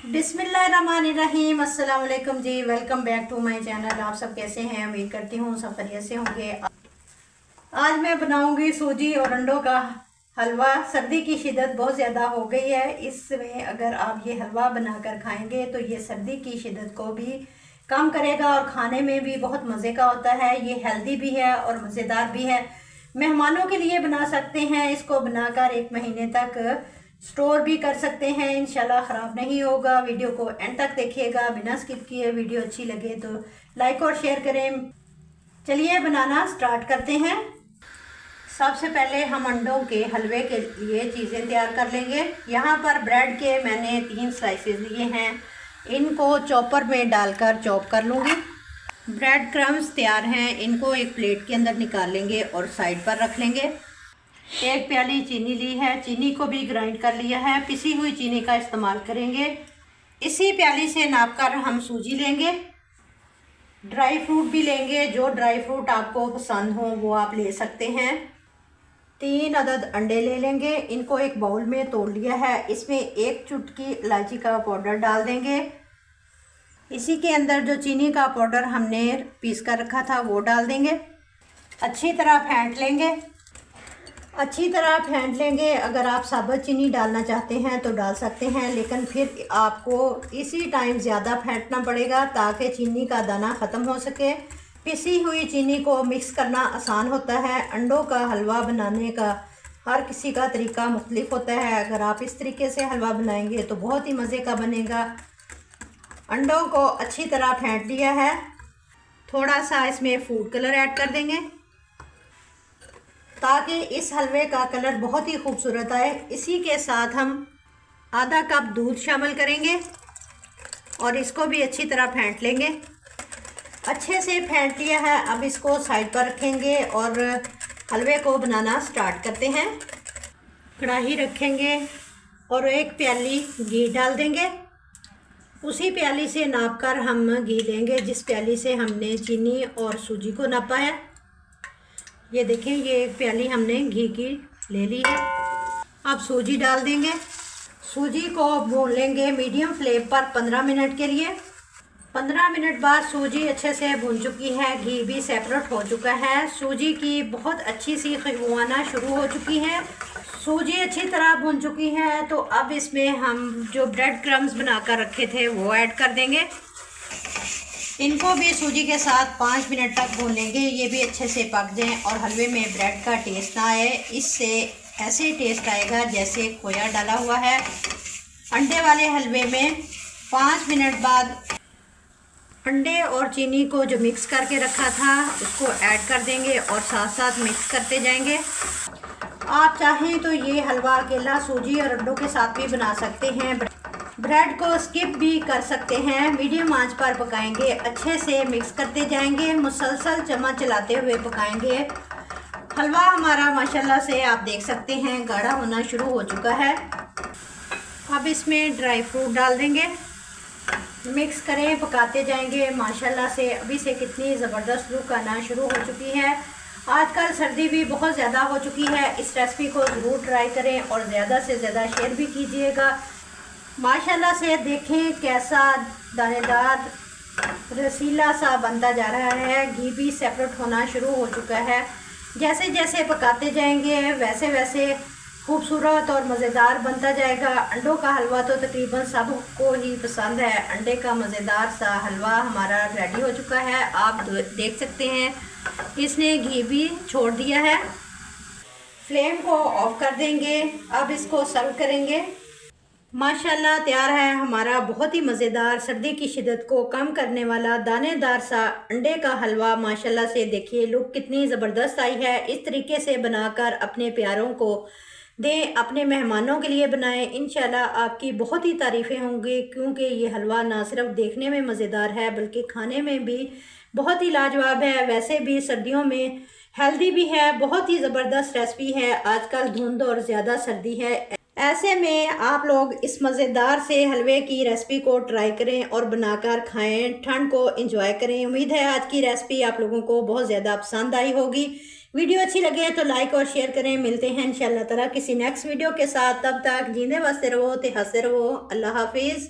बिस्मिल्लाहिर्रहमानिर्रहीम। अस्सलाम वालेकुम जी, welcome back to my channel. आप सब कैसे हैं? उम्मीद करती हूँ सब खैरियत से होंगे। आज मैं बनाऊंगी सूजी और अंडों का हलवा। सर्दी की शिद्दत बहुत ज़्यादा हो गई है, इसमें अगर आप ये हलवा बनाकर खाएंगे तो ये सर्दी की शिद्दत को भी कम करेगा और खाने में भी बहुत मज़े का होता है। ये हेल्दी भी है और मज़ेदार भी है। मेहमानों के लिए बना सकते हैं। इसको बनाकर 1 महीने तक स्टोर भी कर सकते हैं, इंशाल्लाह ख़राब नहीं होगा। वीडियो को एंड तक देखिएगा बिना स्किप किए। वीडियो अच्छी लगे तो लाइक और शेयर करें। चलिए बनाना स्टार्ट करते हैं। सबसे पहले हम अंडों के हलवे के लिए चीज़ें तैयार कर लेंगे। यहाँ पर ब्रेड के मैंने 3 स्लाइसेस लिए हैं, इनको चॉपर में डालकर चॉप कर लूँगी। ब्रेड क्रम्स तैयार हैं, इनको एक प्लेट के अंदर निकाल लेंगे और साइड पर रख लेंगे। 1 प्याली चीनी ली है, चीनी को भी ग्राइंड कर लिया है। पिसी हुई चीनी का इस्तेमाल करेंगे। इसी प्याली से नापकर हम सूजी लेंगे। ड्राई फ्रूट भी लेंगे, जो ड्राई फ्रूट आपको पसंद हो वो आप ले सकते हैं। 3 अदद अंडे ले लेंगे, इनको एक बाउल में तोड़ लिया है। इसमें 1 चुटकी इलायची का पाउडर डाल देंगे। इसी के अंदर जो चीनी का पाउडर हमने पीस कर रखा था वो डाल देंगे। अच्छी तरह फेंट लेंगे। अगर आप साबुत चीनी डालना चाहते हैं तो डाल सकते हैं, लेकिन फिर आपको इसी टाइम ज़्यादा फेंटना पड़ेगा ताकि चीनी का दाना ख़त्म हो सके। पिसी हुई चीनी को मिक्स करना आसान होता है। अंडों का हलवा बनाने का हर किसी का तरीका मुख्तलिफ होता है। अगर आप इस तरीके से हलवा बनाएंगे तो बहुत ही मज़े का बनेगा। अंडों को अच्छी तरह फेंट लिया है। थोड़ा सा इसमें फूड कलर ऐड कर देंगे ताकि इस हलवे का कलर बहुत ही खूबसूरत आए। इसी के साथ हम आधा कप दूध शामिल करेंगे और इसको भी अच्छी तरह फेंट लेंगे। अच्छे से फेंट लिया है, अब इसको साइड पर रखेंगे और हलवे को बनाना स्टार्ट करते हैं। कढ़ाई रखेंगे और 1 प्याली घी डाल देंगे। उसी प्याली से नापकर हम घी लेंगे जिस प्याली से हमने चीनी और सूजी को नापा है। ये देखें, ये 1 प्याली हमने घी की ले ली है। अब सूजी डाल देंगे। सूजी को भून लेंगे मीडियम फ्लेम पर 15 मिनट के लिए। 15 मिनट बाद सूजी अच्छे से भून चुकी है, घी भी सेपरेट हो चुका है। सूजी की बहुत अच्छी सी खुशबू आना शुरू हो चुकी है। सूजी अच्छी तरह भून चुकी है तो अब इसमें हम जो ब्रेड क्रम्स बनाकर रखे थे वो ऐड कर देंगे। इनको भी सूजी के साथ 5 मिनट तक भून लेंगे। ये भी अच्छे से पक जाएं और हलवे में ब्रेड का टेस्ट ना आए। इससे ऐसे टेस्ट आएगा जैसे खोया डाला हुआ है। अंडे वाले हलवे में 5 मिनट बाद अंडे और चीनी को जो मिक्स करके रखा था उसको ऐड कर देंगे और साथ साथ मिक्स करते जाएंगे। आप चाहें तो ये हलवा अकेला सूजी और अंडों के साथ भी बना सकते हैं। ब्रेड को स्किप भी कर सकते हैं। मीडियम आंच पर पकाएंगे, अच्छे से मिक्स करते जाएंगे, मुसलसल चम्मच चलाते हुए पकाएंगे। हलवा हमारा माशाल्लाह से आप देख सकते हैं गाढ़ा होना शुरू हो चुका है। अब इसमें ड्राई फ्रूट डाल देंगे, मिक्स करें, पकाते जाएंगे। माशाल्लाह से अभी से कितनी ज़बरदस्त लुक आना शुरू हो चुकी है। आजकल सर्दी भी बहुत ज़्यादा हो चुकी है। इस रेसिपी को ज़रूर ट्राई करें और ज़्यादा से ज़्यादा शेयर भी कीजिएगा। माशाल्लाह से देखें कैसा दानेदार रसीला सा बनता जा रहा है। घी भी सेपरेट होना शुरू हो चुका है। जैसे जैसे पकाते जाएंगे वैसे वैसे खूबसूरत और मज़ेदार बनता जाएगा। अंडों का हलवा तो तकरीबन सबको ही पसंद है। अंडे का मज़ेदार सा हलवा हमारा रेडी हो चुका है। आप देख सकते हैं इसने घी भी छोड़ दिया है। फ्लेम को ऑफ कर देंगे। अब इसको सर्व करेंगे। माशाल्लाह तैयार है हमारा बहुत ही मज़ेदार सर्दी की शिद्दत को कम करने वाला दानेदार सा अंडे का हलवा। माशाल्लाह से देखिए लुक कितनी ज़बरदस्त आई है। इस तरीके से बनाकर अपने प्यारों को दें, अपने मेहमानों के लिए बनाएं। इंशाल्लाह आपकी बहुत ही तारीफ़ें होंगी, क्योंकि ये हलवा ना सिर्फ देखने में मज़ेदार है बल्कि खाने में भी बहुत ही लाजवाब है। वैसे भी सर्दियों में हेल्दी भी है, बहुत ही ज़बरदस्त रेसिपी है। आजकल धुंध और ज़्यादा सर्दी है, ऐसे में आप लोग इस मज़ेदार से हलवे की रेसिपी को ट्राई करें और बनाकर खाएं, ठंड को एंजॉय करें। उम्मीद है आज की रेसिपी आप लोगों को बहुत ज़्यादा पसंद आई होगी। वीडियो अच्छी लगे तो लाइक और शेयर करें। मिलते हैं इंशाल्लाह ताला किसी नेक्स्ट वीडियो के साथ। तब तक जीने वास्ते रहो, ते हंसते रहो। अल्लाह हाफिज़।